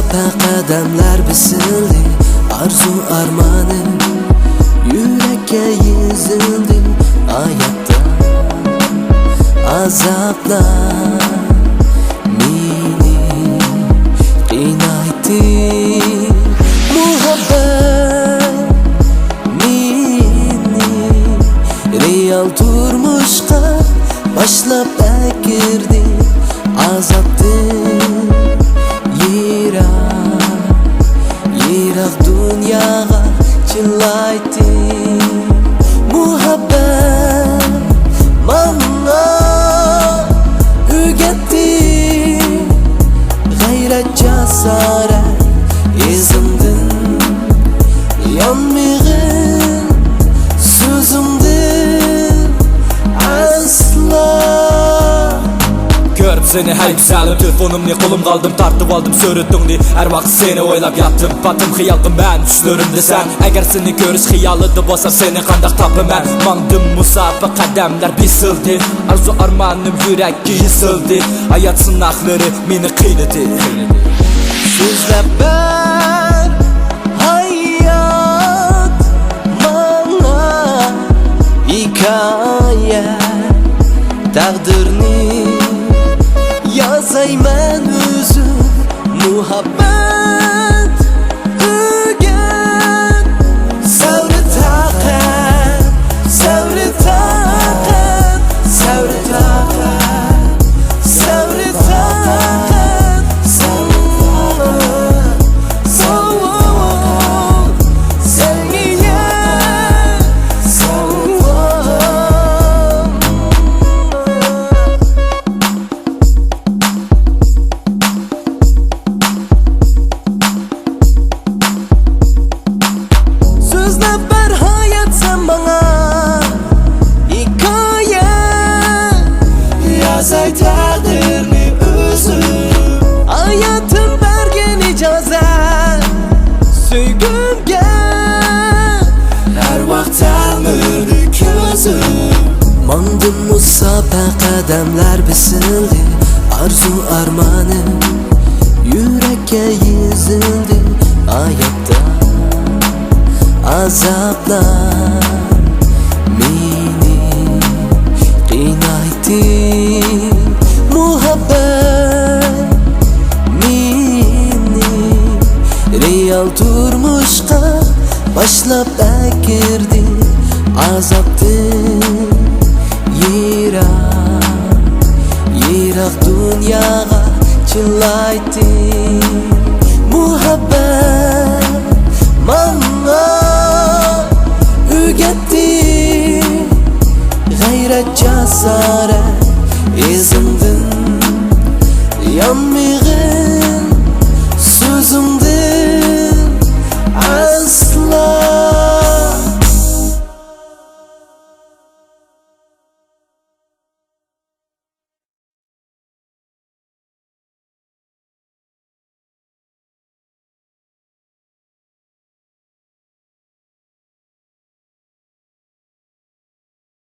musabqa qadamlar bisildi, arzu armanim yurakka yezildi. Hayotda azoblar meni qiynaydi. Muhabbat meni real turmushga boshlab kirdi. Azobdir yirak dunyoga chilaydi. Muhabbat manga o'rgatdi g'ayrat jasorat izimdin yonmag'in so'zimdin aslo. Görüp seni hey güzelim, telefonumni kolum kaldım, tartıp aldım sürüttüğünü. Her vakit seni oylap yattım, batım hıyaldım ben düşlerimde sen. Eğer seni görüş hıyalıdı bolsa seni kandak tapım ben. Mandım musabqa kademler bisildi, arzu armanım yürekki yısildi. Hayat sınakları meni kıynadı. So'zlab ber hayot manga hikoya, taqdirni yazayman o'zim. Muhabbat o'rgat savri taqat, savri taqat, savri taqat, savri taqat, sovuq sevgiye sovuq. So'zlab ber hayot sen bana hikoya, yazay taqdirni o'zim. Hayotim bergan ijozat sevgimga, har vaqt almirdi ko'zim. Mandim musabqa qadamlar bisildi, arzu armanim yurakka yezildi. Hayotda azoblar meni qiynaydi. Muhabbat meni real turmushga boshlab kirdi. Azobdir yirak dunyoga chilaydi. Muhabbat manga o'rgatdi g'ayrat jasorat izimdin yonmag'in